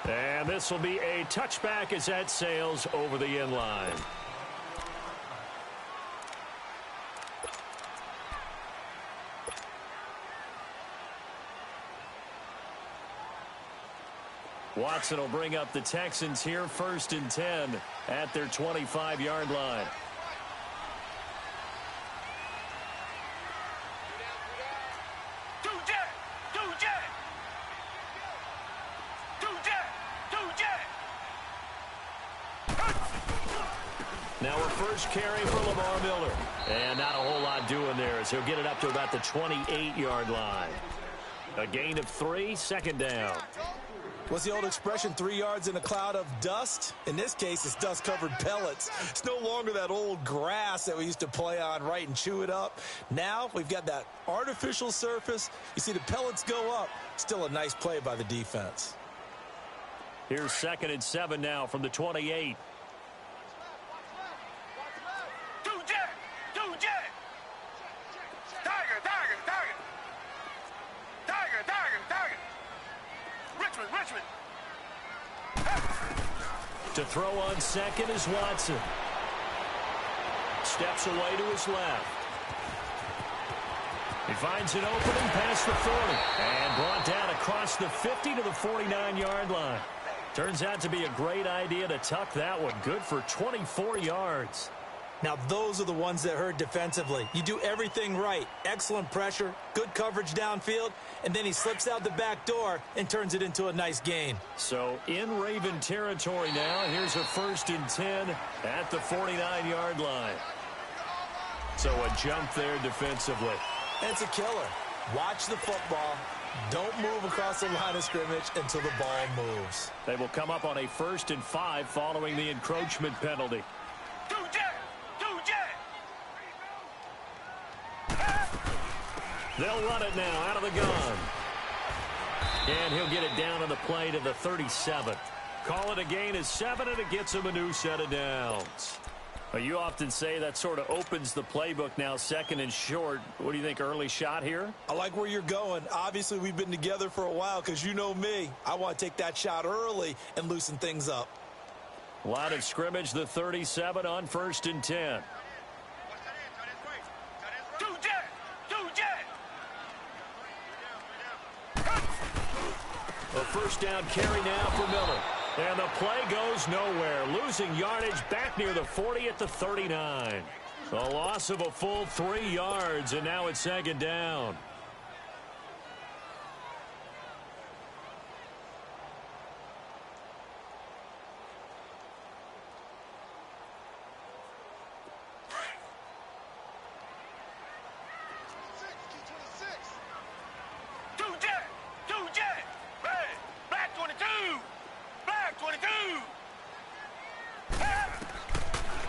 And this will be a touchback as that sails over the end line. Watson will bring up the Texans here, 1st and 10 at their 25-yard line. Now a first carry for Lamar Miller. And not a whole lot doing there as he'll get it up to about the 28-yard line. A gain of 3, 2nd down. What's the old expression, 3 yards in a cloud of dust? In this case, it's dust-covered pellets. It's no longer that old grass that we used to play on, right, and chew it up. Now we've got that artificial surface. You see the pellets go up. Still a nice play by the defense. Here's 2nd and 7 now from the 28. To throw on 2nd is Watson. Steps away to his left. He finds an opening past the 40. And brought down across the 50 to the 49-yard line. Turns out to be a great idea to tuck that one. Good for 24 yards. Now, those are the ones that hurt defensively. You do everything right. Excellent pressure, good coverage downfield, and then he slips out the back door and turns it into a nice gain. So in Raven territory now. Here's a 1st and 10 at the 49-yard line. So a jump there defensively. It's a killer. Watch the football. Don't move across the line of scrimmage until the ball moves. They will come up on a 1st and 5 following the encroachment penalty. They'll run it now out of the gun. And he'll get it down on the play to the 37. Call it a gain of 7, and it gets him a new set of downs. Well, you often say that sort of opens the playbook now, 2nd and short. What do you think, early shot here? I like where you're going. Obviously, we've been together for a while because you know me. I want to take that shot early and loosen things up. Line of scrimmage, the 37 on 1st and 10. A first down carry now for Miller. And the play goes nowhere. Losing yardage back near the 40 at the 39. A loss of a full 3 yards, and now it's 2nd down.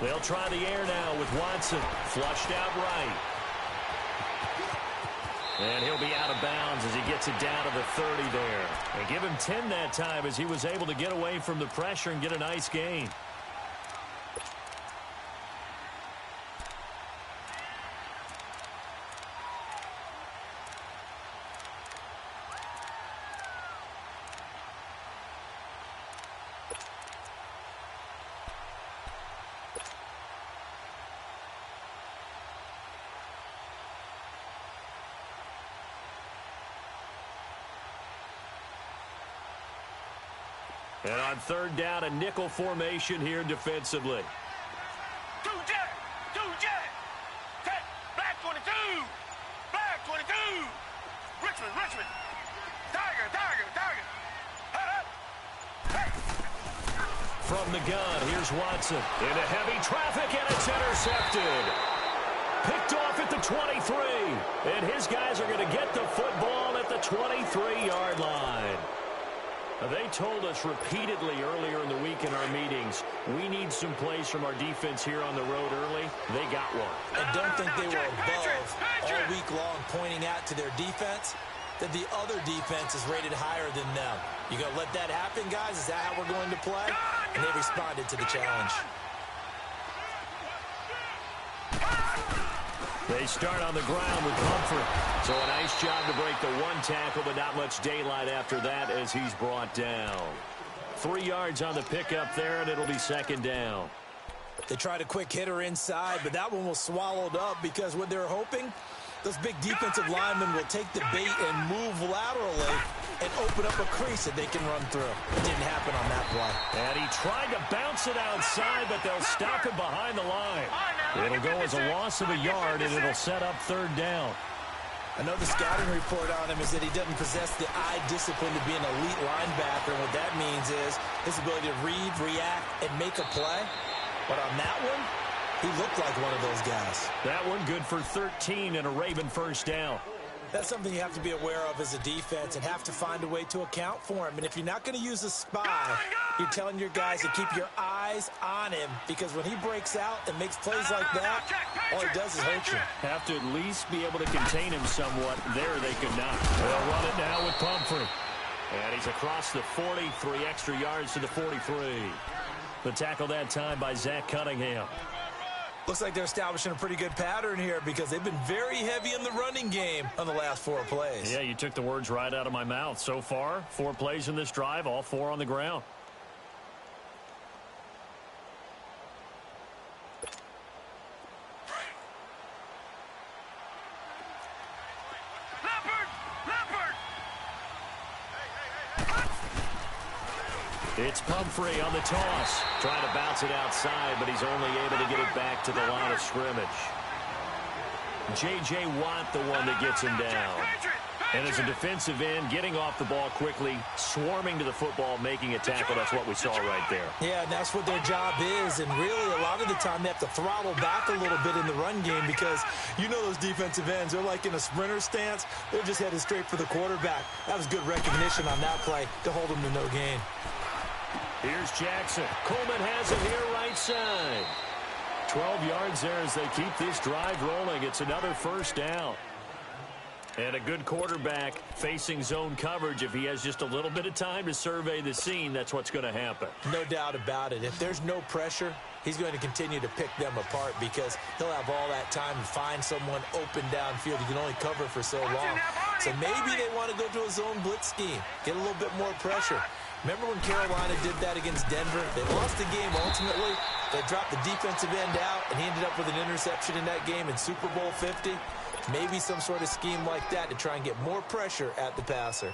They'll try the air now with Watson. Flushed out right. And he'll be out of bounds as he gets it down to the 30 there. And give him 10 that time as he was able to get away from the pressure and get a nice gain. And on 3rd down, a nickel formation here defensively. Black 22. Black 22. Richmond. Tiger. From the gun, here's Watson. Into heavy traffic, and it's intercepted. Picked off at the 23. And his guys are going to get the football at the 23-yard line. They told us repeatedly earlier in the week in our meetings, we need some plays from our defense here on the road early. They got one. I don't think they were above all week long pointing out to their defense that the other defense is rated higher than them. You going to let that happen, guys? Is that how we're going to play? And they responded to the challenge. They start on the ground with comfort. So a nice job to break the one tackle, but not much daylight after that as he's brought down. 3 yards on the pickup there, and it'll be second down. They tried a quick hitter inside, but that one was swallowed up because what they're hoping, those big defensive linemen will take the bait and move laterally and open up a crease that they can run through. It didn't happen on that play. And he tried to bounce it outside, but they'll stop him behind the line. It'll go as a loss of a yard, and it'll set up third down. I know the scouting report on him is that he doesn't possess the eye discipline to be an elite linebacker. And what that means is his ability to read, react, and make a play. But on that one, he looked like one of those guys. That one good for 13 and a Raven first down. That's something you have to be aware of as a defense and have to find a way to account for him. And if you're not going to use a spy, you're telling your guys to keep your eyes on him, because when he breaks out and makes plays like that, all he does is hurt you. Have to at least be able to contain him somewhat. There they could not. They'll run it now with Pumphrey. And he's across the 40, 3 extra yards to the 43. The tackle that time by Zach Cunningham. Looks like they're establishing a pretty good pattern here because they've been very heavy in the running game on the last 4 plays. Yeah, you took the words right out of my mouth. So far, 4 plays in this drive, all 4 on the ground. It's Pumphrey on the toss. Trying to bounce it outside, but he's only able to get it back to the line of scrimmage. J.J. Watt, the one that gets him down. And as a defensive end, getting off the ball quickly, swarming to the football, making a tackle. That's what we saw right there. Yeah, and that's what their job is. And really, a lot of the time, they have to throttle back a little bit in the run game because you know those defensive ends, they're like in a sprinter stance. They're just headed straight for the quarterback. That was good recognition on that play to hold them to no gain. Here's Jackson. Coleman has it here right side. 12 yards there as they keep this drive rolling. It's another first down. And a good quarterback facing zone coverage. If he has just a little bit of time to survey the scene, that's what's going to happen. No doubt about it. If there's no pressure, he's going to continue to pick them apart because he'll have all that time to find someone open downfield. He can only cover for so long. So maybe they want to go to a zone blitz scheme, get a little bit more pressure. Remember when Carolina did that against Denver? They lost the game ultimately. They dropped the defensive end out, and he ended up with an interception in that game in Super Bowl 50. Maybe some sort of scheme like that to try and get more pressure at the passer.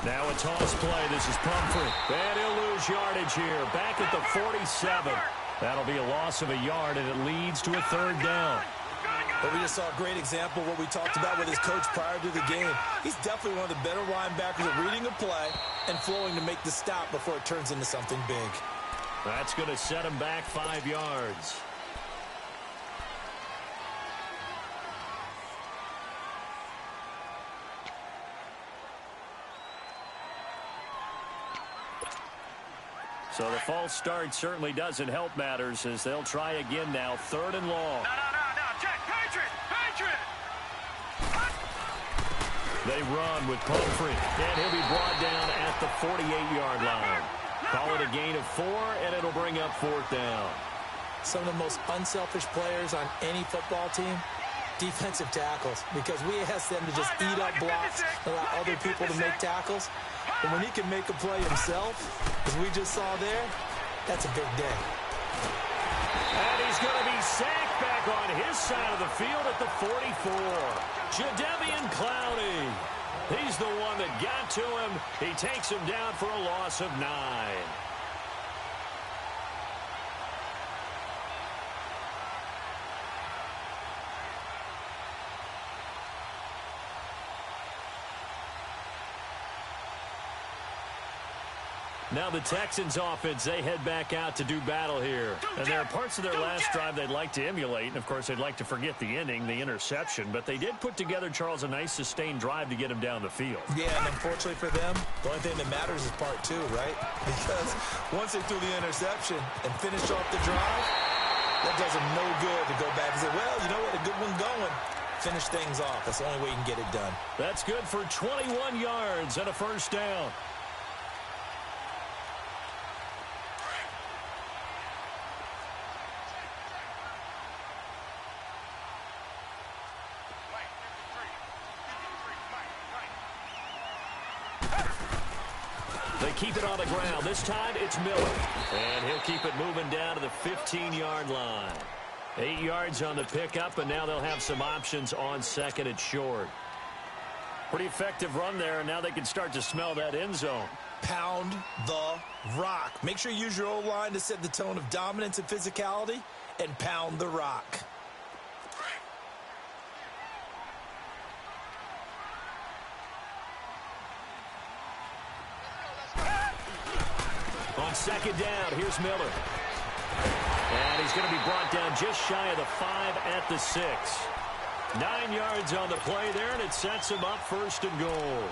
Now a toss play. This is Pumphrey. And he'll lose yardage here. Back at the 47. That'll be a loss of a yard, and it leads to a third down. But we just saw a great example of what we talked about with his coach prior to the game. He's definitely one of the better linebackers at reading a play and flowing to make the stop before it turns into something big. That's going to set him back 5 yards. So the false start certainly doesn't help matters as they'll try again now. 3rd and long. No, check, Patriot! They run with Pumphrey, and he'll be brought down at the 48-yard line. Call it a gain of 4, and it'll bring up 4th down. Some of the most unselfish players on any football team, defensive tackles, because we ask them to just eat up blocks, allow other people to make tackles. But when he can make a play himself, as we just saw there, that's a big day. And he's going to be sacked back on his side of the field at the 44. Jadeveon Clowney. He's the one that got to him. He takes him down for a loss of 9. Now the Texans offense, they head back out to do battle here. And there are parts of their last drive they'd like to emulate. And, of course, they'd like to forget the ending, the interception. But they did put together, Charles, a nice sustained drive to get him down the field. Yeah, and unfortunately for them, the only thing that matters is part two, right? Because once they threw the interception and finished off the drive, that does them no good to go back and say, well, you know what, a good one going. Finish things off. That's the only way you can get it done. That's good for 21 yards and a first down. They keep it on the ground. This time it's Miller. And he'll keep it moving down to the 15-yard line. 8 yards on the pickup, and now they'll have some options on second and short. Pretty effective run there, and now they can start to smell that end zone. Pound the rock. Make sure you use your O-line to set the tone of dominance and physicality, and pound the rock. On second down, here's Miller. And he's going to be brought down just shy of the 5 at the 6. 9 yards on the play there, and it sets him up first and goal.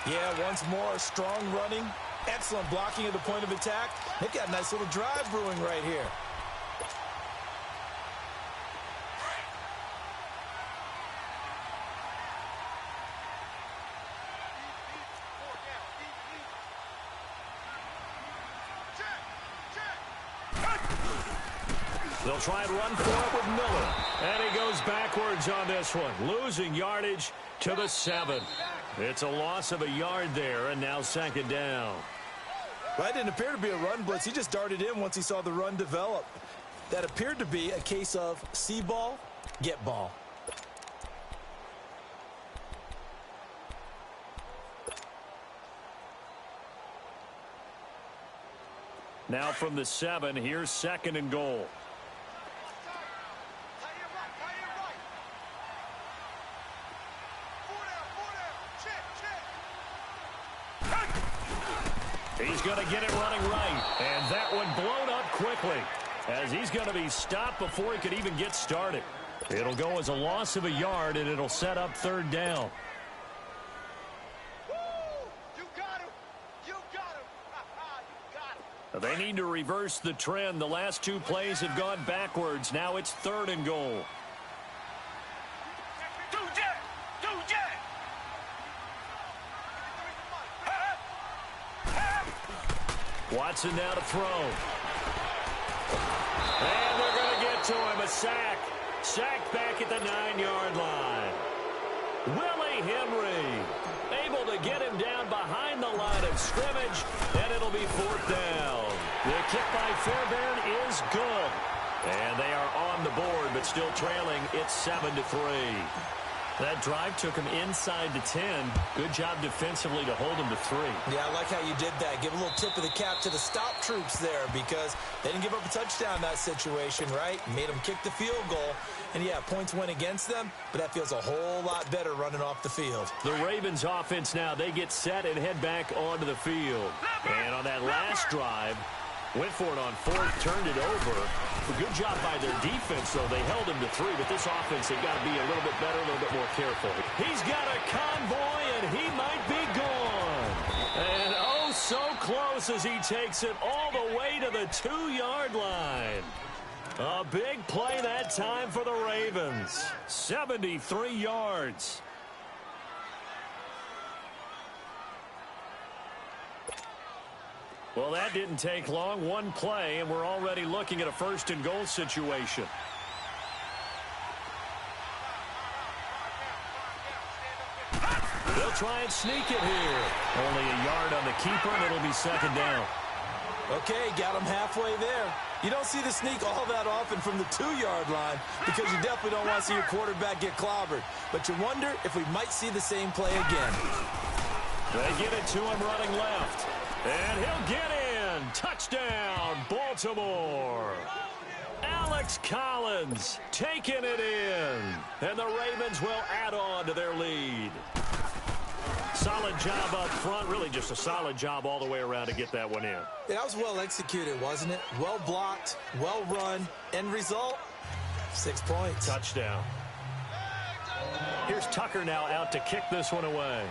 Yeah, once more, strong running, excellent blocking at the point of attack. They've got a nice little drive brewing right here. They'll try and run for it with Miller. And he goes backwards on this one, losing yardage to the 7. It's a loss of a yard there, and now second down. Well, that didn't appear to be a run blitz. He just darted in once he saw the run develop. That appeared to be a case of see ball, get ball. Now from the 7, here's second and goal. He's going to get it running right. And that one blown up quickly as he's going to be stopped before he could even get started. It'll go as a loss of a yard, and it'll set up third down. You got him. You got him. You got him. They need to reverse the trend. The last 2 plays have gone backwards. Now it's third and goal. Watson now to throw. And they're going to get to him. A sack. Sacked back at the 9-yard line. Willie Henry able to get him down behind the line of scrimmage, and it'll be fourth down. The kick by Fairbairn is good. And they are on the board, but still trailing. It's 7-3. That drive took him inside the 10. Good job defensively to hold him to 3. Yeah, I like how you did that. Give a little tip of the cap to the stop troops there because they didn't give up a touchdown in that situation, right? Made them kick the field goal. And, yeah, points went against them, but that feels a whole lot better running off the field. The Ravens offense now, they get set and head back onto the field. And on that last drive, went for it on 4th, turned it over. A good job by their defense, though. They held him to 3, but this offense, they've got to be a little bit better, a little bit more careful. He's got a convoy, and he might be gone. And oh, so close as he takes it all the way to the 2-yard line. A big play that time for the Ravens. 73 yards. Well, that didn't take long. One play, and we're already looking at a first and goal situation. They'll try and sneak it here. Only a yard on the keeper, and it'll be second down. Okay, got him halfway there. You don't see the sneak all that often from the 2-yard line because you definitely don't want to see your quarterback get clobbered. But you wonder if we might see the same play again. They get it to him running left. And he'll get in. Touchdown, Baltimore. Alex Collins taking it in. And the Ravens will add on to their lead. solid job up front. Really just a solid job all the way around to get that one in. Yeah, that was well executed, wasn't it? Well blocked, well run. End result, 6 points. Touchdown. Here's Tucker now out to kick this one away.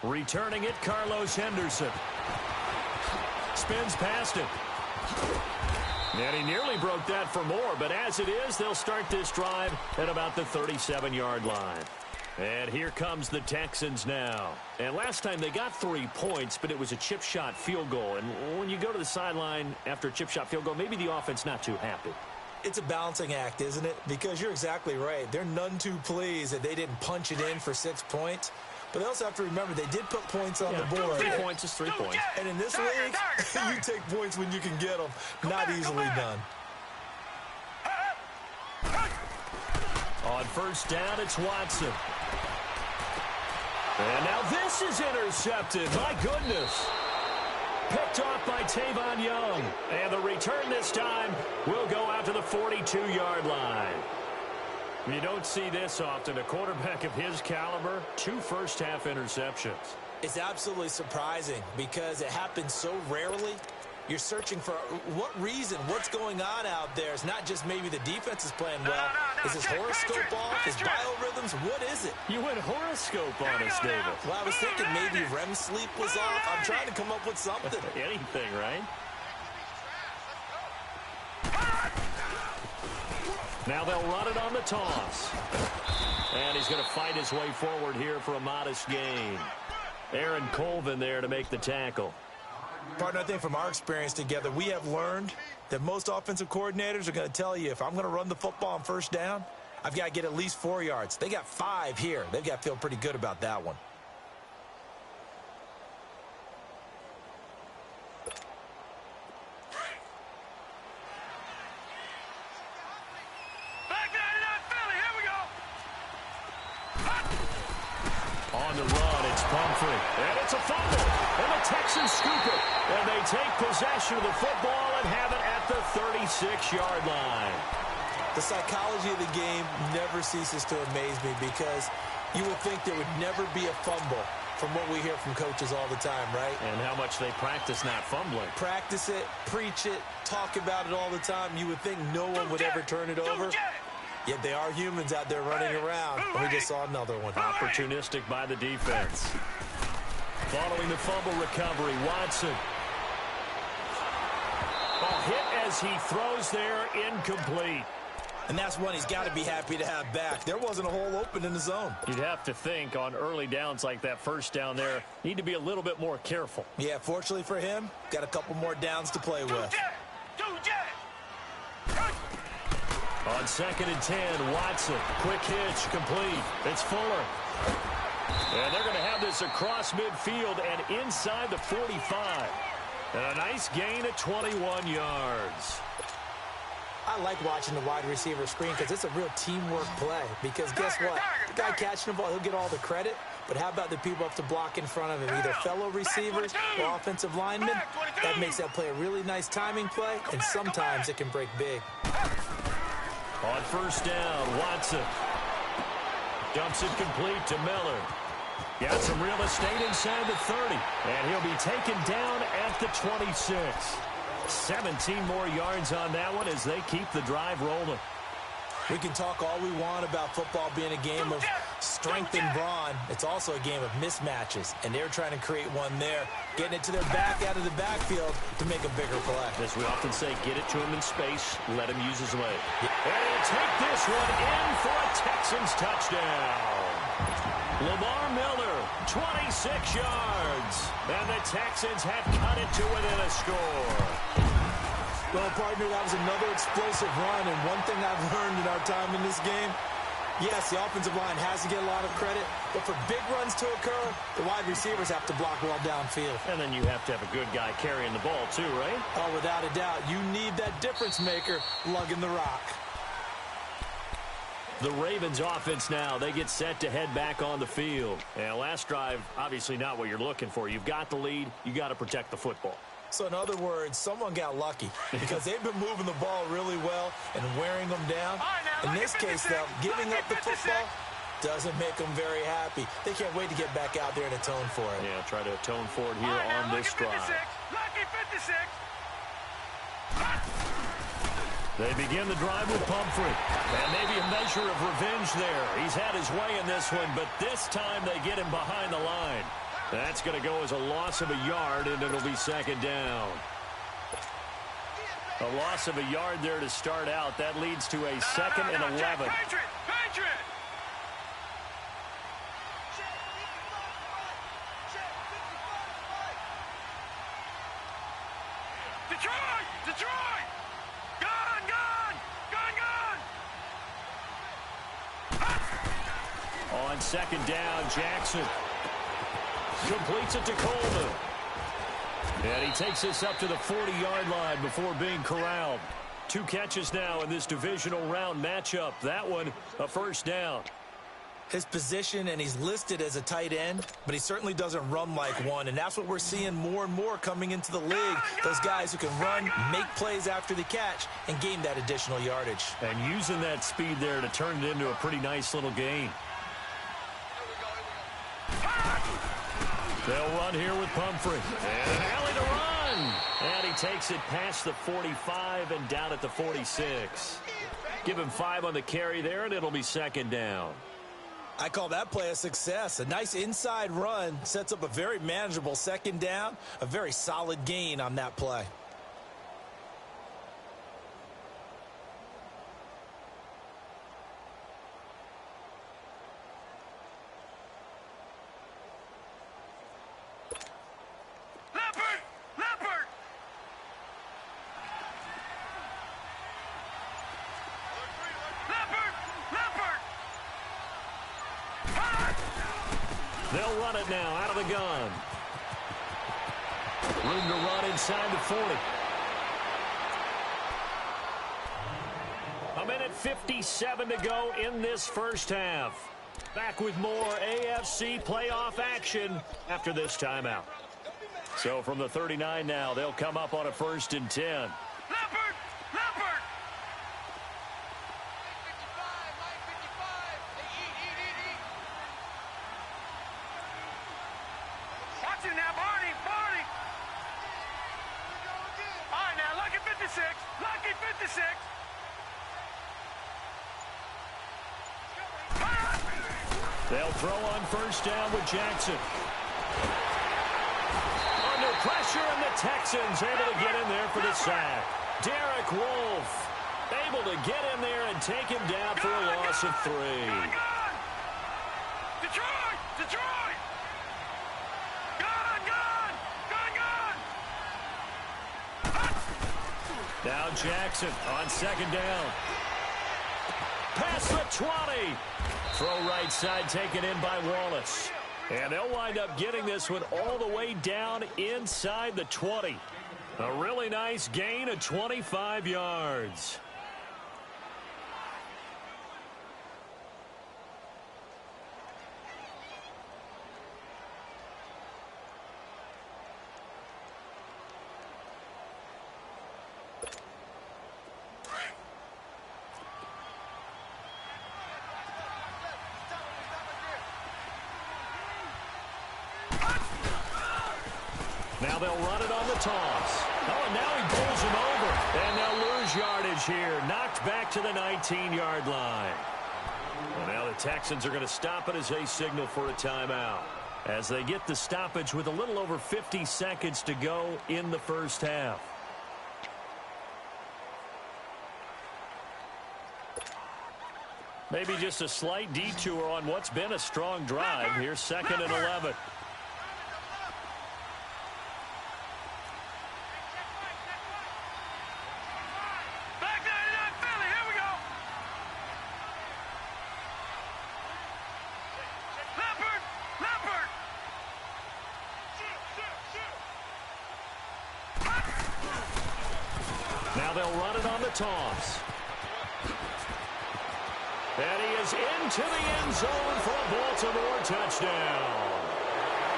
Returning it, Carlos Henderson. Spins past it. And he nearly broke that for more, but as it is, they'll start this drive at about the 37-yard line. And here comes the Texans now. And last time they got 3 points, but it was a chip shot field goal. And when you go to the sideline after a chip shot field goal, maybe the offense not too happy. It's a balancing act, isn't it? Because you're exactly right. They're none too pleased that they didn't punch it in for 6 points. But they also have to remember they did put points on the board. 3 points is 3 points. And in this league, you take points when you can get them. Not easily done. On first down, it's Watson. And now this is intercepted. My goodness. Picked off by Tavon Young. And the return this time will go out to the 42-yard line. You don't see this often. A quarterback of his caliber, 2 first-half interceptions. It's absolutely surprising because it happens so rarely. You're searching for what reason, what's going on out there. It's not just maybe the defense is playing well. Is his horoscope off? His biorhythms? What is it? You went horoscope on us, David. Well, I was thinking maybe REM sleep was off. I'm trying to come up with something. Anything, right? Now they'll run it on the toss. And he's going to fight his way forward here for a modest gain. Aaron Colvin there to make the tackle. Partner, I think from our experience together, we have learned that most offensive coordinators are going to tell you if I'm going to run the football on first down, I've got to get at least 4 yards. They got 5 here. They've got to feel pretty good about that one. On the run, it's Pumphrey. And it's a fumble. And the Texans scoop it. And they take possession of the football and have it at the 36-yard line. The psychology of the game never ceases to amaze me because you would think there would never be a fumble from what we hear from coaches all the time, right? And how much they practice not fumbling. Practice it, preach it, talk about it all the time. You would think no one would ever turn it over. Yet they are humans out there running around. And we just saw another one. Opportunistic by the defense. Following the fumble recovery, Watson. Hit as he throws there, incomplete. And that's one he's got to be happy to have back. There wasn't a hole open in the zone. You'd have to think on early downs like that first down there, need to be a little bit more careful. Yeah, fortunately for him, got a couple more downs to play with. On 2nd and 10, Watson. Quick hitch, complete. It's Fuller. And they're going to have this across midfield and inside the 45. And a nice gain at 21 yards. I like watching the wide receiver screen because it's a real teamwork play. Because guess what? The guy catching the ball, he'll get all the credit. But how about the people up to block in front of him? Either fellow receivers or offensive linemen. That makes that play a really nice timing play. And sometimes it can break big. On first down, Watson dumps it complete to Miller. Got some real estate inside the 30. And he'll be taken down at the 26. 17 more yards on that one as they keep the drive rolling. We can talk all we want about football being a game of strength and brawn. It's also a game of mismatches, and they're trying to create one there, getting it to their back out of the backfield to make a bigger play. As we often say, get it to him in space, let him use his leg. And he'll take this one in for a Texans touchdown. Lamar Miller, 26 yards, and the Texans have cut it to within a score. Well, partner, that was another explosive run, and one thing I've learned in our time in this game, yes, the offensive line has to get a lot of credit, but for big runs to occur, the wide receivers have to block well downfield. And then you have to have a good guy carrying the ball too, right? Oh, without a doubt. You need that difference maker lugging the rock. The Ravens offense now, they get set to head back on the field. And last drive, obviously not what you're looking for. You've got the lead. You got to protect the football. So in other words, someone got lucky because they've been moving the ball really well and wearing them down. In this case, though, giving up the football doesn't make them very happy. They can't wait to get back out there and atone for it. Yeah, try to atone for it here on this drive. Lucky 56. They begin the drive with Pumphrey. And maybe a measure of revenge there. He's had his way in this one, but this time they get him behind the line. That's going to go as a loss of a yard, and it'll be second down. A loss of a yard there to start out. That leads to a second and 11. Patriot! Detroit! Gone! On second down, Jackson completes it to Coleman. And he takes this up to the 40-yard line before being corralled. 2 catches now in this divisional round matchup. That one, a first down. His position, and he's listed as a tight end, but he certainly doesn't run like one, and that's what we're seeing more and more coming into the league. Those guys who can run, make plays after the catch, and gain that additional yardage. And using that speed there to turn it into a pretty nice little gain. They'll run here with Pumphrey. And an alley to run. And he takes it past the 45 and down at the 46. Give him 5 on the carry there, and it'll be second down. I call that play a success. A nice inside run sets up a very manageable second down. A very solid gain on that play. They'll run it now out of the gun. Room to run inside the 40. A minute 57 to go in this first half. Back with more AFC playoff action after this timeout. So from the 39 now, they'll come up on a 1st and 10. They'll throw on 1st down with Jackson. Under pressure, and the Texans able to get in there for the sack. Derek Wolfe able to get in there and take him down for a loss of 3. Detroit! Now Jackson on 2nd down. Past the 20. Throw right side taken in by Wallace. And they'll wind up getting this one all the way down inside the 20. A really nice gain of 25 yards. Now they'll run it on the toss. Oh, and now he pulls him over. And they'll lose yardage here. Knocked back to the 19-yard line. Well, now the Texans are going to stop it as they signal for a timeout. As they get the stoppage with a little over 50 seconds to go in the first half. Maybe just a slight detour on what's been a strong drive. Here's 2nd and 11. Now they'll run it on the toss. And he is into the end zone for a Baltimore touchdown.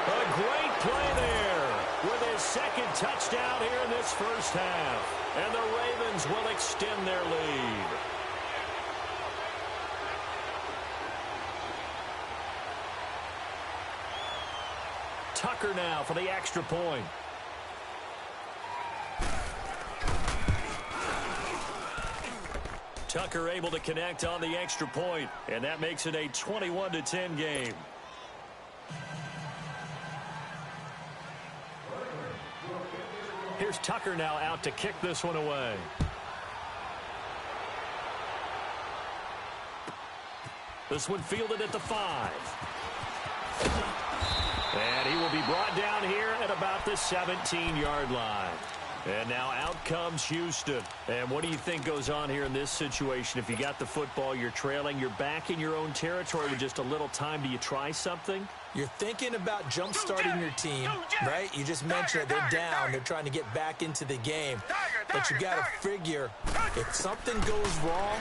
A great play there. with his second touchdown here in this first half. And the Ravens will extend their lead. Tucker now for the extra point. Tucker able to connect on the extra point, and that makes it a 21-10 game. Here's Tucker now out to kick this one away. This one fielded at the 5. And he will be brought down here at about the 17-yard line. And now out comes Houston. And what do you think goes on here in this situation? If you got the football, you're trailing, you're back in your own territory with just a little time. Do you try something? You're thinking about jump-starting your team, right? You just mentioned it. They're down. They're trying to get back into the game. But you got to figure, if something goes wrong,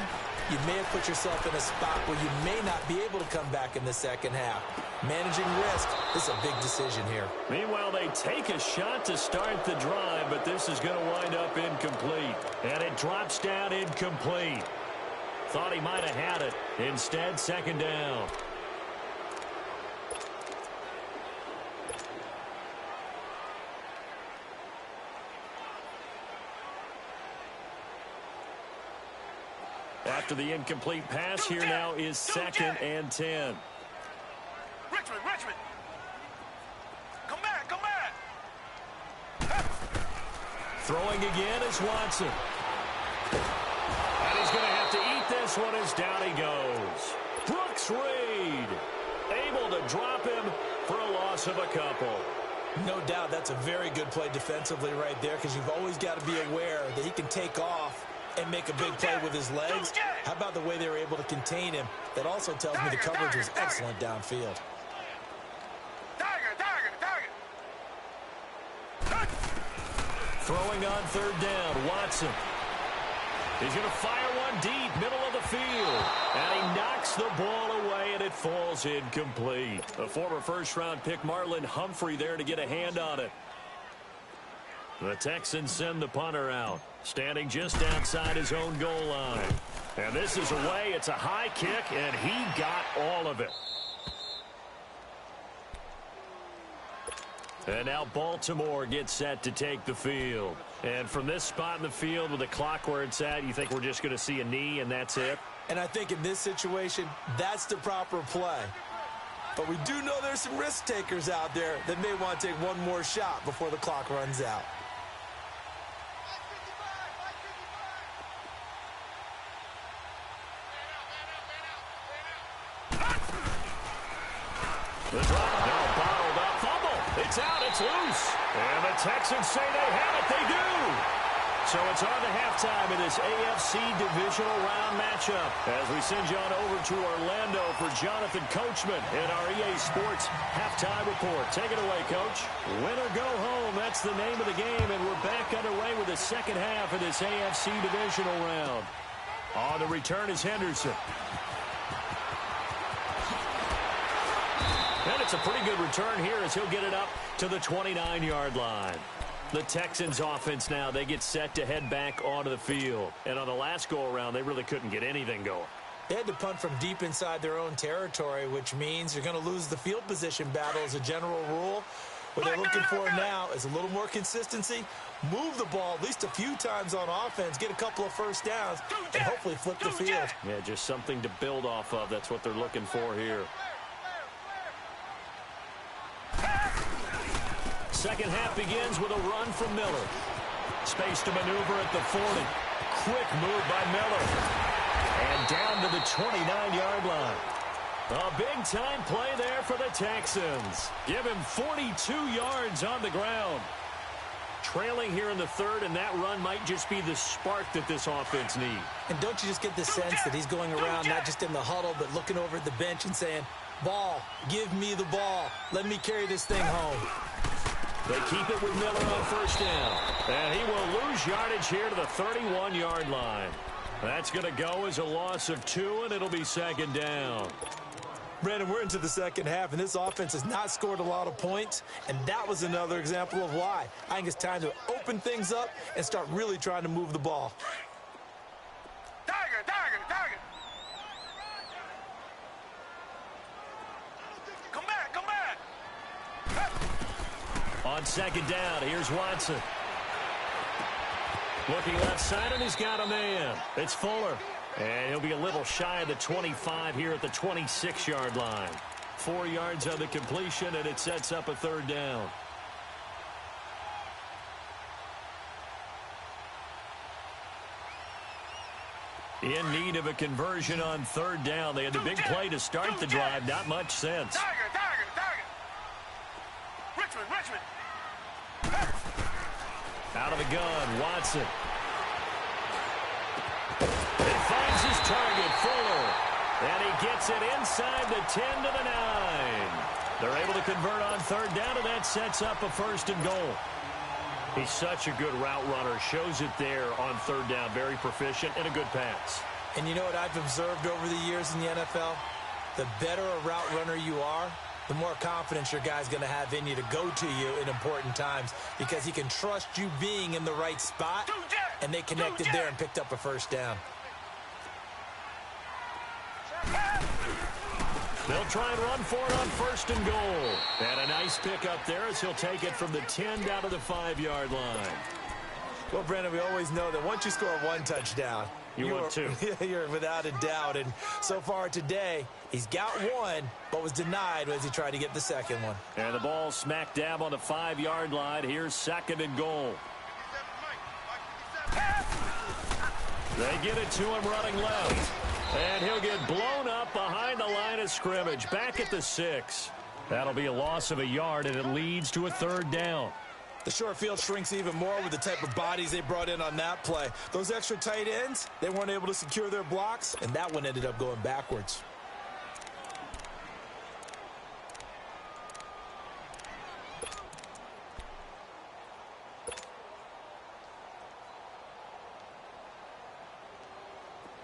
you may have put yourself in a spot where you may not be able to come back in the second half. Managing risk is a big decision here. Meanwhile, they take a shot to start the drive, but this is going to wind up incomplete. And it drops down incomplete. Thought he might have had it. Instead, second down. After the incomplete pass, here now is 2nd and 10. Richmond. Come back. Throwing again is Watson. And he's going to have to eat this one as down he goes. Brooks Reed able to drop him for a loss of a couple. No doubt that's a very good play defensively right there, because you've always got to be aware that he can take off and make a big play with his legs. How about the way they were able to contain him? That also tells me the coverage was excellent downfield. Throwing on 3rd down, Watson. He's going to fire one deep, middle of the field. And he knocks the ball away, and it falls incomplete. A former first-round pick, Marlon Humphrey, there to get a hand on it. The Texans send the punter out, standing just outside his own goal line. And this is away. It's a high kick, and he got all of it. And now Baltimore gets set to take the field. And from this spot in the field with the clock where it's at, you think we're just going to see a knee and that's it? And I think in this situation, that's the proper play. But we do know there's some risk takers out there that may want to take one more shot before the clock runs out. The drop now bottled up. Fumble. It's out. It's loose. And the Texans say they have it. They do. So it's on to halftime in this AFC divisional round matchup as we send you on over to Orlando for Jonathan Coachman in our EA Sports halftime report. Take it away, Coach. Win or go home. That's the name of the game, and we're back underway with the second half of this AFC divisional round. On the return is Henderson. And it's a pretty good return here as he'll get it up to the 29-yard line. The Texans offense now, they get set to head back onto the field. And on the last go-around, they really couldn't get anything going. They had to punt from deep inside their own territory, which means you're going to lose the field position battle as a general rule. What they're looking for now is a little more consistency, move the ball at least a few times on offense, get a couple of first downs, and hopefully flip the field. Yeah, just something to build off of. That's what they're looking for here. Second half begins with a run from Miller. Space to maneuver at the 40. Quick move by Miller. And down to the 29-yard line. A big-time play there for the Texans. Give him 42 yards on the ground. Trailing here in the third, and that run might just be the spark that this offense needs. And don't you just get the sense that he's going around not just in the huddle, but looking over at the bench and saying, ball, give me the ball. Let me carry this thing home. They keep it with Miller on first down. And he will lose yardage here to the 31-yard line. That's going to go as a loss of 2, and it'll be second down. Brandon, we're into the second half, and this offense has not scored a lot of points, and that was another example of why. I think it's time to open things up and start really trying to move the ball. Tiger, Tiger, Tiger. Come back, come back. On second down, here's Watson. Looking left side, and he's got a man. It's Fuller. And he'll be a little shy of the 25 here at the 26-yard line. 4 yards on the completion, and it sets up a third down. In need of a conversion on third down. They had the big play to start the drive. Not much sense. Tiger, Tiger, Tiger. Richmond, Richmond. Out of the gun, Watson. He finds his target, Fuller. And he gets it inside the 10 to the 9. They're able to convert on third down, and that sets up a first and goal. He's such a good route runner. Shows it there on third down. Very proficient and a good pass. And you know what I've observed over the years in the NFL? The better a route runner you are, the more confidence your guy's going to have in you to go to you in important times because he can trust you being in the right spot, and they connected there and picked up a first down. They'll try and run for it on first and goal. And a nice pickup there as he'll take it from the 10 down to the 5-yard line. Well, Brandon, we always know that once you score one touchdown, you're 2. You're without a doubt. And so far today, he's got one, but was denied as he tried to get the second one. And the ball smack dab on the 5-yard line. Here's second and goal. They get it to him running left. And he'll get blown up behind the line of scrimmage. Back at the 6. That'll be a loss of a yard, and it leads to a third down. The short field shrinks even more with the type of bodies they brought in on that play. Those extra tight ends, they weren't able to secure their blocks, and that one ended up going backwards.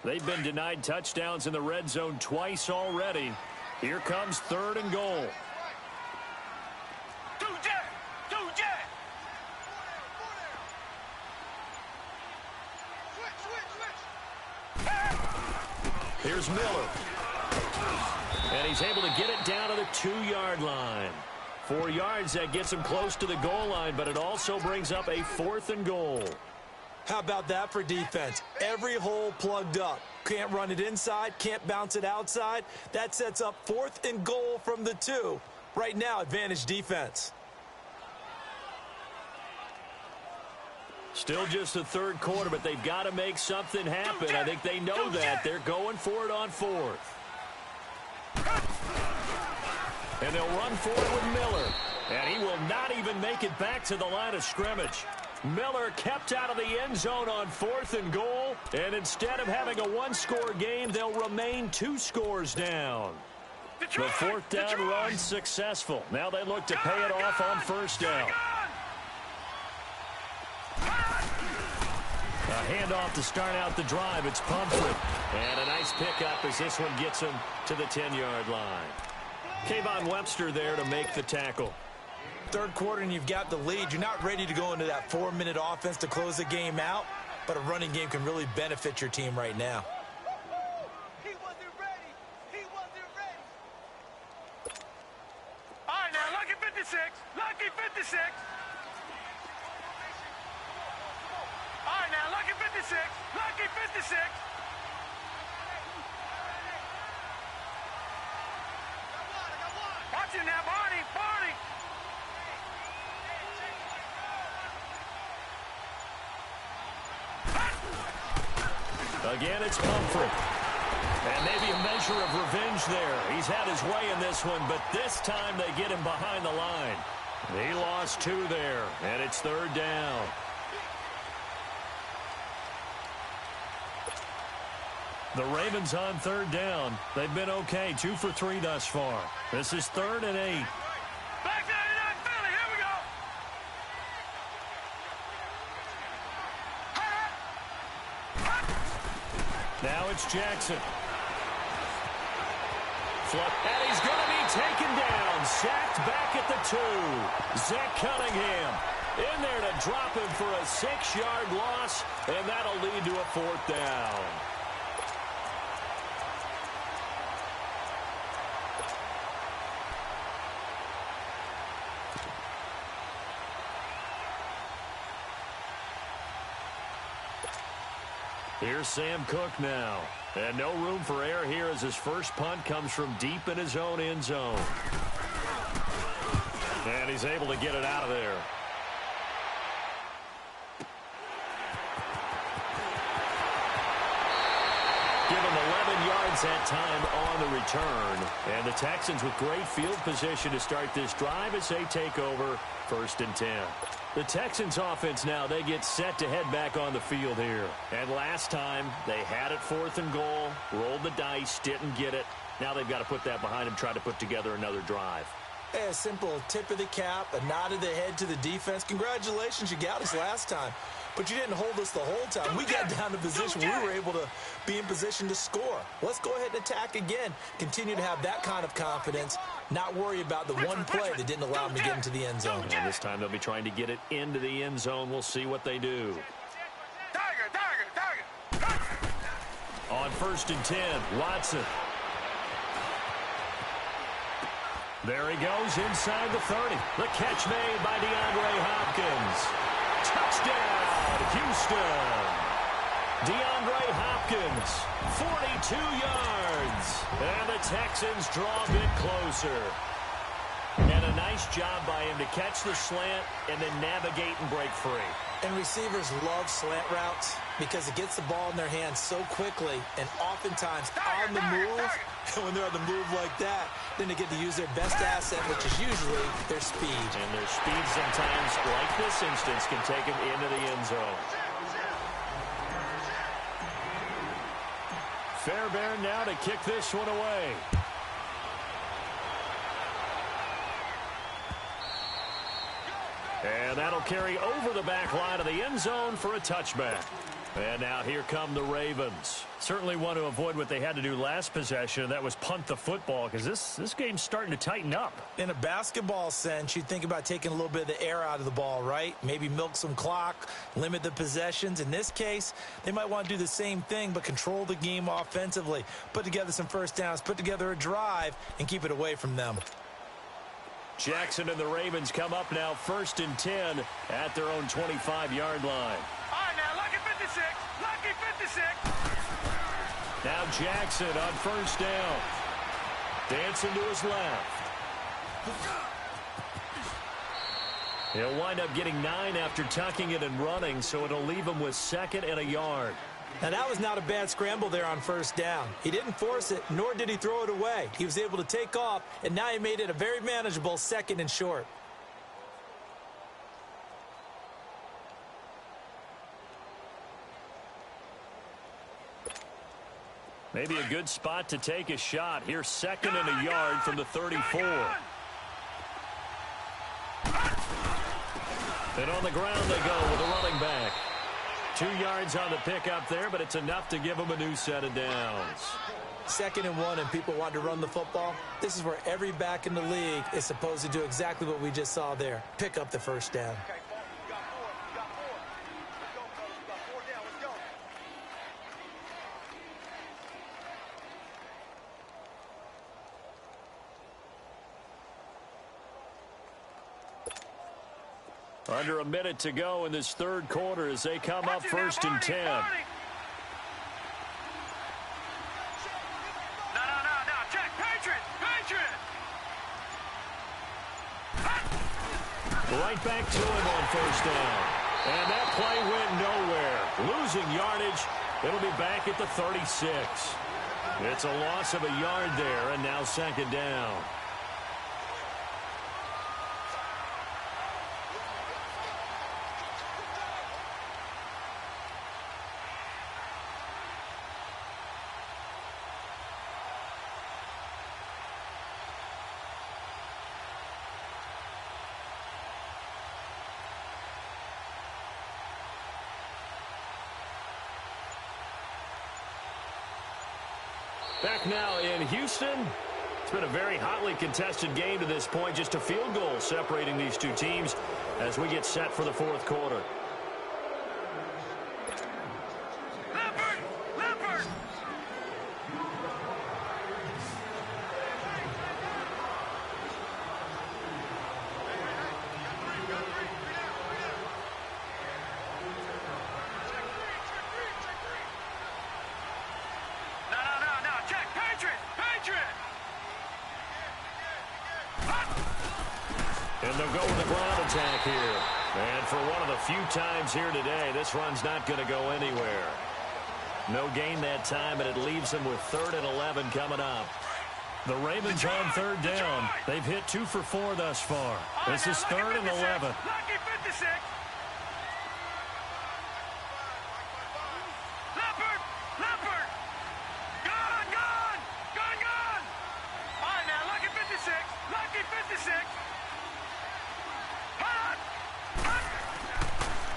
They've been denied touchdowns in the red zone twice already. Here comes third and goal. Here's Miller. And he's able to get it down to the 2-yard line. 4 yards, that gets him close to the goal line, but it also brings up a 4th and goal. How about that for defense? Every hole plugged up. Can't run it inside, can't bounce it outside. That sets up 4th and goal from the 2. Right now, advantage defense. Still just the third quarter, but they've got to make something happen. I think they know that. They're going for it on 4th. And they'll run for it with Miller. And he will not even make it back to the line of scrimmage. Miller kept out of the end zone on 4th and goal. And instead of having a 1-score game, they'll remain 2 scores down. The 4th down run successful. Now they look to pay it off on first down. A handoff to start out the drive. It's Pumphrey. And a nice pickup as this one gets him to the 10-yard line. Kayvon Webster there to make the tackle. Third quarter and you've got the lead. You're not ready to go into that 4-minute offense to close the game out, but a running game can really benefit your team right now. He wasn't ready. He wasn't ready. All right, now, lucky 56. Lucky 56. All right, now, lucky 56. Lucky 56. Watch it now, Barney. Barney. Again, it's Pumphrey. And maybe a measure of revenge there. He's had his way in this one, but this time they get him behind the line. He lost 2 there, and it's third down. The Ravens on third down. They've been okay, 2 for 3 thus far. This is 3rd and 8. Back to 89 Philly. Here we go. Now it's Jackson. And he's going to be taken down. Sacked back at the 2. Zach Cunningham in there to drop him for a 6-yard loss, and that'll lead to a 4th down. Here's Sam Cook now. And no room for error here as his first punt comes from deep in his own end zone. And he's able to get it out of there. Give him 11 yards that time on the return. And the Texans with great field position to start this drive as they take over 1st and 10. The Texans offense now, they get set to head back on the field here. And last time, they had it 4th and goal, rolled the dice, didn't get it. Now they've got to put that behind them, try to put together another drive. A simple tip of the cap, a nod of the head to the defense. Congratulations, you got us last time. But you didn't hold us the whole time. We got down to position. We were able to be in position to score. Let's go ahead and attack again. Continue to have that kind of confidence. Not worry about the one play that didn't allow them to get into the end zone. And this time they'll be trying to get it into the end zone. We'll see what they do. On 1st and 10, Watson. There he goes inside the 30. The catch made by DeAndre Hopkins. Touchdown, Houston. DeAndre Hopkins, 42 yards. And the Texans draw a bit closer. And a nice job by him to catch the slant and then navigate and break free. And receivers love slant routes because it gets the ball in their hands so quickly and oftentimes on the move. And when they're on the move like that, then they get to use their best asset, which is usually their speed. And their speed sometimes, like this instance, can take them into the end zone. Fairbairn now to kick this one away. And that'll carry over the back line of the end zone for a touchback. And now here come the Ravens. Certainly want to avoid what they had to do last possession. That was punt the football because this game's starting to tighten up. In a basketball sense, you think about taking a little bit of the air out of the ball, right? Maybe milk some clock, limit the possessions. In this case, they might want to do the same thing but control the game offensively. Put together some first downs, put together a drive, and keep it away from them. Jackson and the Ravens come up now 1st and 10 at their own 25-yard line. All right, now, lucky 56. Lucky 56. Now Jackson on 1st down. Dancing to his left. He'll wind up getting 9 after tucking it and running, so it'll leave him with 2nd and a yard. Now, that was not a bad scramble there on 1st down. He didn't force it, nor did he throw it away. He was able to take off, and now he made it a very manageable 2nd and short. Maybe a good spot to take a shot. Here's 2nd and a yard from the 34. And on the ground they go with a running back. 2 yards on the pickup there, but it's enough to give them a new set of downs. 2nd and 1 and people want to run the football. This is where every back in the league is supposed to do exactly what we just saw there. Pick up the first down. Okay, you got 4. You got 4. Let's go, fellas. We got 4 down. Let's go. Under a minute to go in this 3rd quarter as they come up 1st and 10. No. Check. Patriot. Right back to him on 1st down. And that play went nowhere. Losing yardage. It'll be back at the 36. It's a loss of a yard there, and now 2nd down. Back now in Houston It's been a very hotly contested game to this point. Just a field goal separating these two teams as we get set for the fourth quarter. And they'll go with the ground attack here. And for one of the few times here today, this run's not going to go anywhere. No gain that time, and it leaves them with 3rd and 11 coming up. The Ravens on 3rd down. They've hit 2 for 4 thus far. This is 3rd and 11.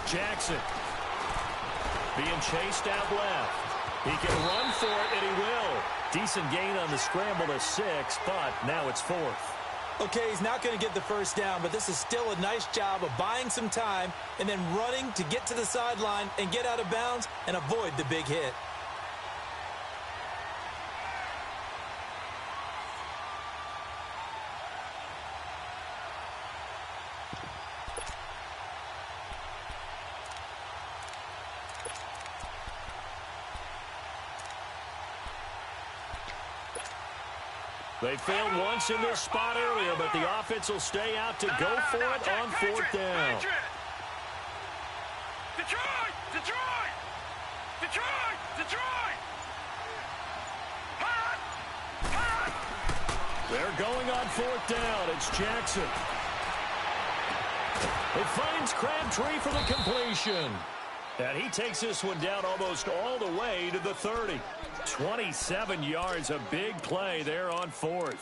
Jackson being chased out left. He can run for it, and he will. Decent gain on the scramble to 6, but now it's 4th. Okay, he's not going to get the first down, but this is still a nice job of buying some time and then running to get to the sideline and get out of bounds and avoid the big hit. They failed once in this spot earlier, but the offense will stay out to go for it on 4th down. They're going on 4th down. It's Jackson. It finds Crabtree for the completion. And he takes this one down almost all the way to the 30. 27 yards, a big play there on 4th.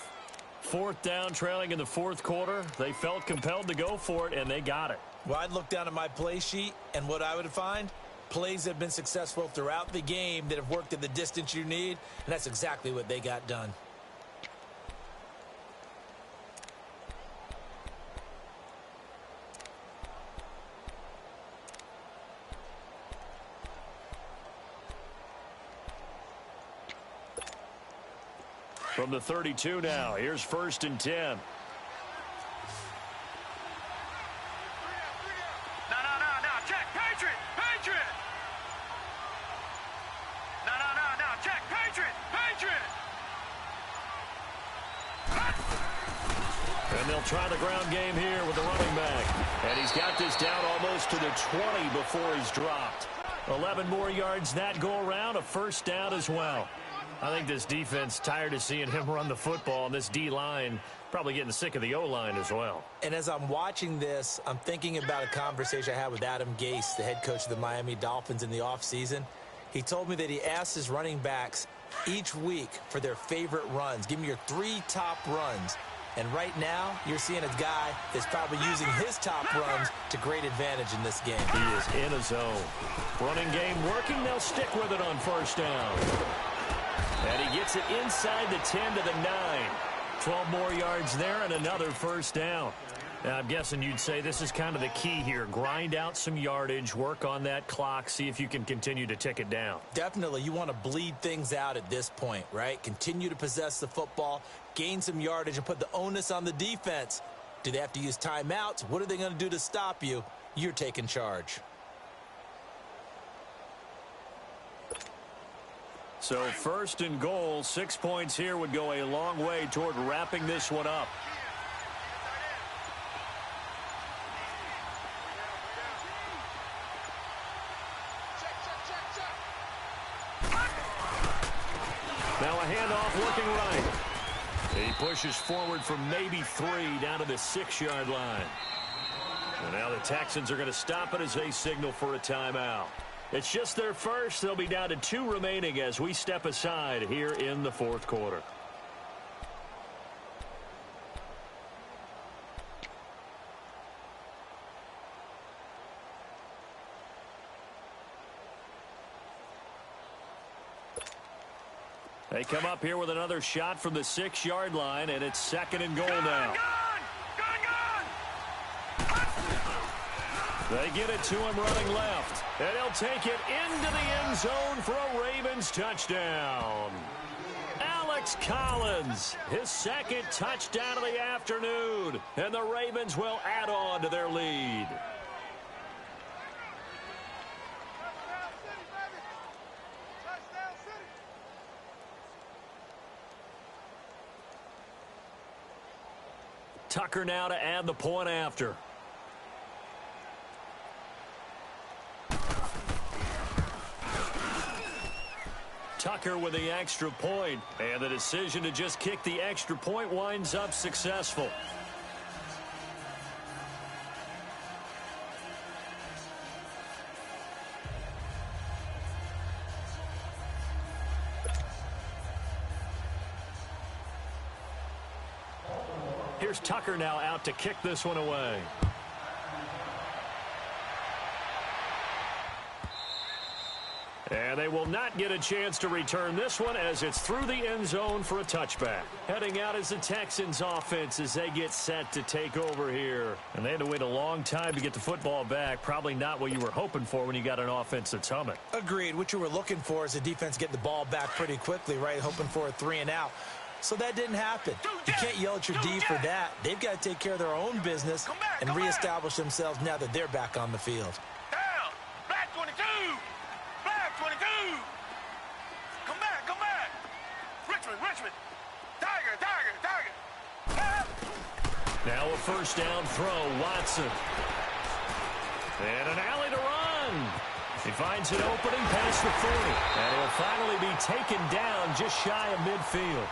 4th down, trailing in the 4th quarter. They felt compelled to go for it, and they got it. Well, I'd look down at my play sheet, and what I would find, plays that have been successful throughout the game that have worked at the distance you need, and that's exactly what they got done. From the 32 now, here's 1st and 10. No, check, Patriot! No, check, Patriot! And they'll try the ground game here with the running back. And he's got this down almost to the 20 before he's dropped. 11 more yards that go around, a 1st down as well. I think this defense tired of seeing him run the football, and this D-line probably getting sick of the O-line as well. And as I'm watching this, I'm thinking about a conversation I had with Adam Gase, the head coach of the Miami Dolphins in the offseason. He told me that he asked his running backs each week for their favorite runs. Give me your 3 top runs. And right now, you're seeing a guy that's probably using his top runs to great advantage in this game. He is in a zone. Running game working. They'll stick with it on 1st down. And he gets it inside the 10 to the 9. 12 more yards there and another 1st down. Now, I'm guessing you'd say this is kind of the key here. Grind out some yardage, work on that clock, see if you can continue to tick it down. Definitely, you want to bleed things out at this point, right? Continue to possess the football, gain some yardage, and put the onus on the defense. Do they have to use timeouts? What are they going to do to stop you? You're taking charge. So 1st and goal, 6 points here would go a long way toward wrapping this one up. Now a handoff looking right. He pushes forward from maybe 3 down to the 6-yard line. And now the Texans are going to stop it as they signal for a timeout. It's just their first. They'll be down to 2 remaining as we step aside here in the 4th quarter. They come up here with another shot from the 6-yard line, and it's 2nd and goal now. They get it to him running left, and he'll take it into the end zone for a Ravens touchdown. Alex Collins, his 2nd touchdown of the afternoon, and the Ravens will add on to their lead. Tucker now to add the point after. Tucker with the extra point, and the decision to just kick the extra point winds up successful. Here's Tucker now out to kick this one away. And they will not get a chance to return this one as it's through the end zone for a touchback. Heading out is the Texans offense as they get set to take over here. And they had to wait a long time to get the football back. Probably not what you were hoping for when you got an offense that's humming. Agreed. What you were looking for is the defense get the ball back pretty quickly, right? Hoping for a 3-and-out. So that didn't happen. You can't yell at your D for that. They've got to take care of their own business and reestablish themselves now that they're back on the field. Down. Black 22. Black 22. Come back. Richmond. Tiger. Now a first down throw, Watson. And an alley to run. He finds an opening past the 40. And he'll finally be taken down just shy of midfield.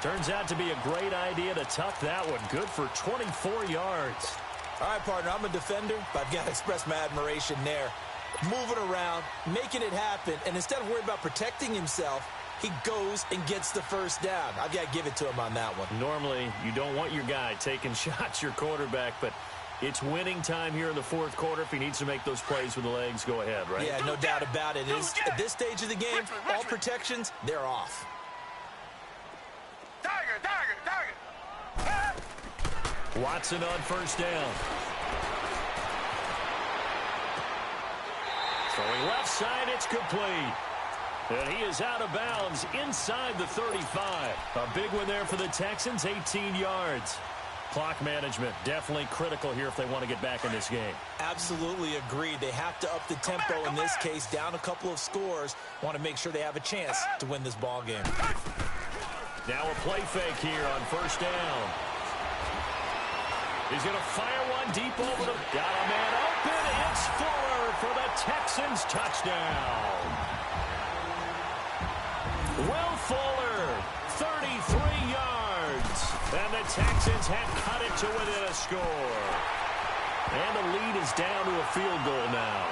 Turns out to be a great idea to tuck that one. Good for 24 yards. All right, partner, I'm a defender, but I've got to express my admiration there. Moving around, making it happen, and instead of worrying about protecting himself, he goes and gets the first down. I've got to give it to him on that one. Normally, you don't want your guy taking shots, your quarterback, but it's winning time here in the 4th quarter. If he needs to make those plays with the legs, go ahead, right? Yeah, no doubt about it. At this stage of the game, all protections, they're off. Tiger. Watson on first down. Throwing left side, it's complete. And he is out of bounds inside the 35. A big one there for the Texans, 18 yards. Clock management definitely critical here if they want to get back in this game. Absolutely agreed. They have to up the tempo in this case, down a couple of scores. Want to make sure they have a chance to win this ball game. Now a play fake here on first down. He's going to fire one deep over the... Got a man open. It's Fuller for the Texans touchdown. Will Fuller, 33 yards. And the Texans have cut it to within a score. And the lead is down to a field goal now.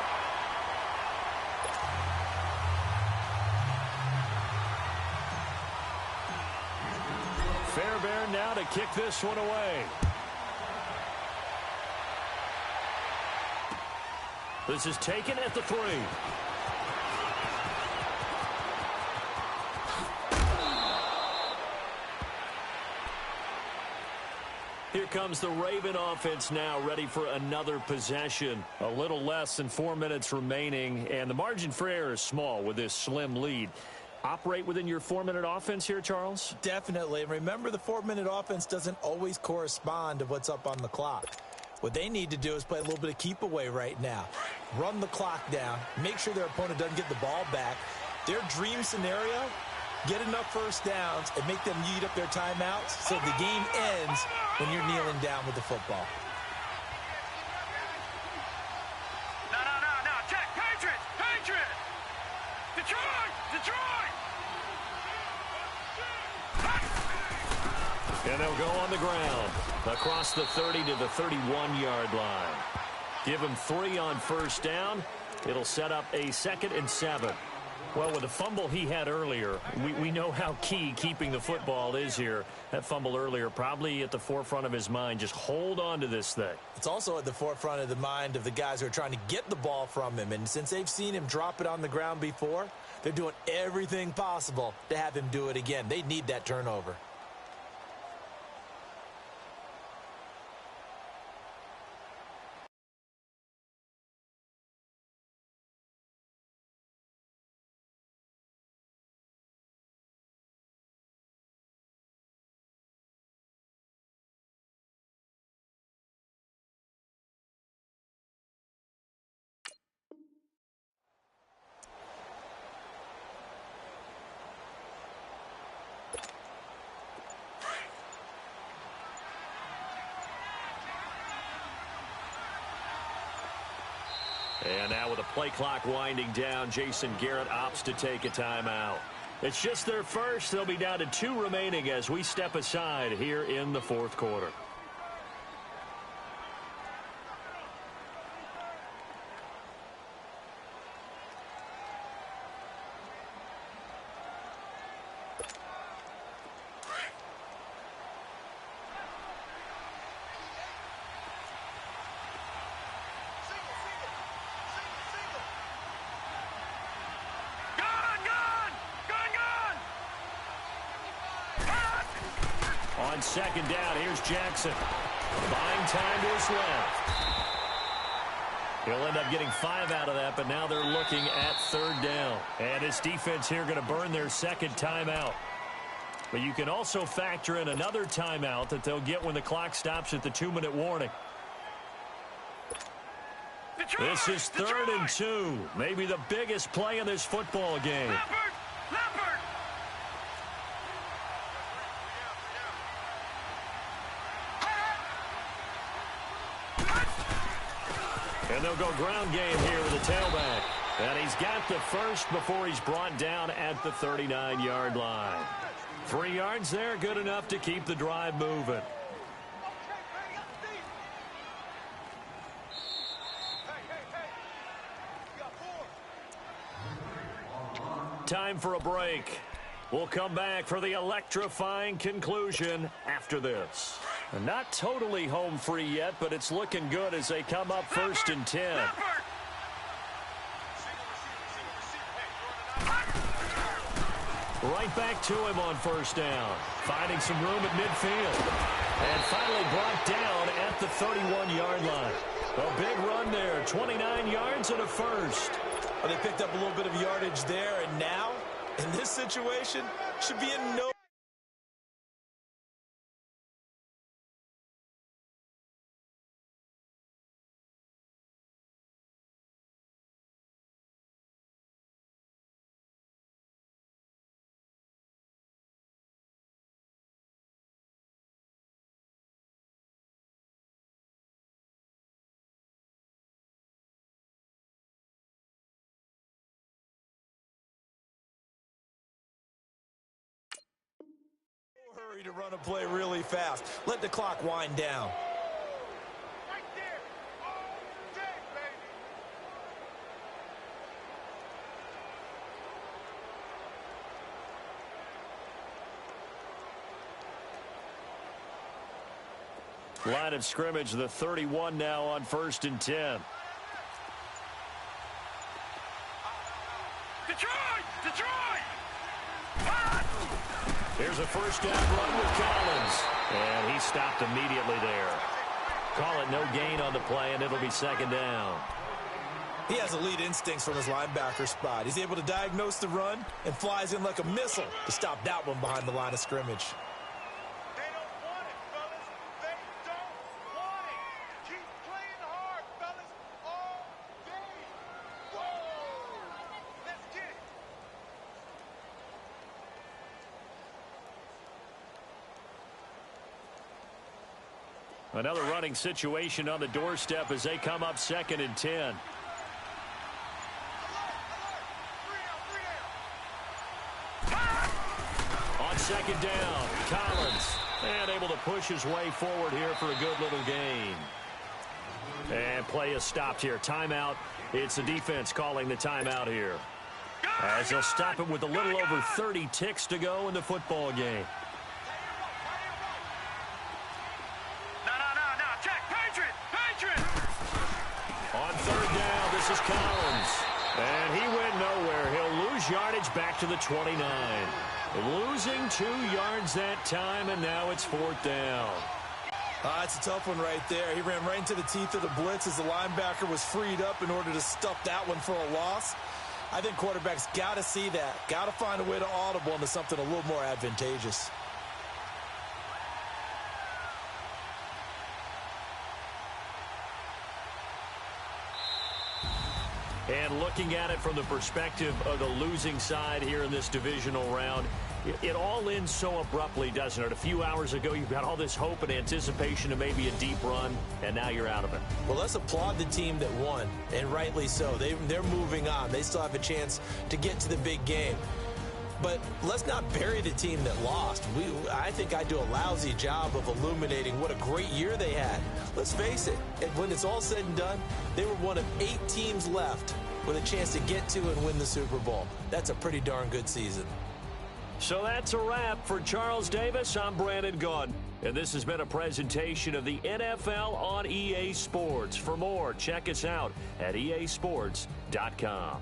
Fairbairn now to kick this one away. This is taken at the 3. Here comes the Raven offense now, ready for another possession. A little less than 4 minutes remaining, and the margin for error is small with this slim lead. Operate within your 4-minute offense here, Charles? Definitely. And remember, the 4-minute offense doesn't always correspond to what's up on the clock. What they need to do is play a little bit of keep away right now. Run the clock down. Make sure their opponent doesn't get the ball back. Their dream scenario, get enough first downs and make them eat up their timeouts so the game ends when you're kneeling down with the football. No. Check. Patriots. Detroit. And they'll go on the ground across the 30 to the 31-yard line. Give him 3 on first down. It'll set up a 2nd and 7. Well, with the fumble he had earlier, we know how key keeping the football is here. That fumble earlier probably at the forefront of his mind. Just hold on to this thing. It's also at the forefront of the mind of the guys who are trying to get the ball from him. And since they've seen him drop it on the ground before, They're doing everything possible to have him do it again. They need that turnover. And now with the play clock winding down, Jason Garrett opts to take a timeout. It's just their first. They'll be down to 2 remaining as we step aside here in the fourth quarter. On second down, here's Jackson. Buying time to his left. He'll end up getting 5 out of that, but now they're looking at third down. And his defense here going to burn their second timeout. But you can also factor in another timeout that they'll get when the clock stops at the 2-minute warning. Detroit, this is third and 2. Maybe the biggest play in this football game. Leopard! And they'll go ground game here with the tailback. And he's got the first before he's brought down at the 39-yard line. 3 yards there, good enough to keep the drive moving. Time for a break. We'll come back for the electrifying conclusion after this. Not totally home free yet, but it's looking good as they come up first and 10. Right back to him on first down. Finding some room at midfield. And finally brought down at the 31-yard line. A big run there. 29 yards and a first. Well, they picked up a little bit of yardage there, and now, in this situation, should be in no... hurry to run a play really fast. Let the clock wind down. Right there. All day, baby. Line of scrimmage, the 31 now on first and 10. Detroit! Here's a first down run with Collins. And he stopped immediately there. Call it no gain on the play, and it'll be second down. He has elite instincts from his linebacker spot. He's able to diagnose the run and flies in like a missile to stop that one behind the line of scrimmage. They don't want it, fellas. They don't want it. Keep playing hard, fellas, all day. Whoa! Let's get it. Another running situation on the doorstep as they come up second and 10. On second down, Collins. And able to push his way forward here for a good little gain. And play is stopped here. Timeout. It's the defense calling the timeout here. As they'll stop it with a little over 30 ticks to go in the football game. Check, Patriot! On third down, this is Collins. And he went nowhere. He'll lose yardage back to the 29. Losing 2 yards that time, and now it's 4th down. It's a tough one right there. He ran right into the teeth of the blitz as the linebacker was freed up in order to stuff that one for a loss. I think quarterbacks got to see that. Got to find a way to audible into something a little more advantageous. And looking at it from the perspective of the losing side here in this divisional round, it all ends so abruptly, doesn't it? A few hours ago, you've got all this hope and anticipation of maybe a deep run, and now you're out of it. Well, let's applaud the team that won, and rightly so. They're moving on. They still have a chance to get to the big game. But let's not bury the team that lost. I think I do a lousy job of illuminating what a great year they had. Let's face it, when it's all said and done, they were one of 8 teams left with a chance to get to and win the Super Bowl. That's a pretty darn good season. So that's a wrap for Charles Davis. I'm Brandon Gaudin, and this has been a presentation of the NFL on EA Sports. For more, check us out at easports.com.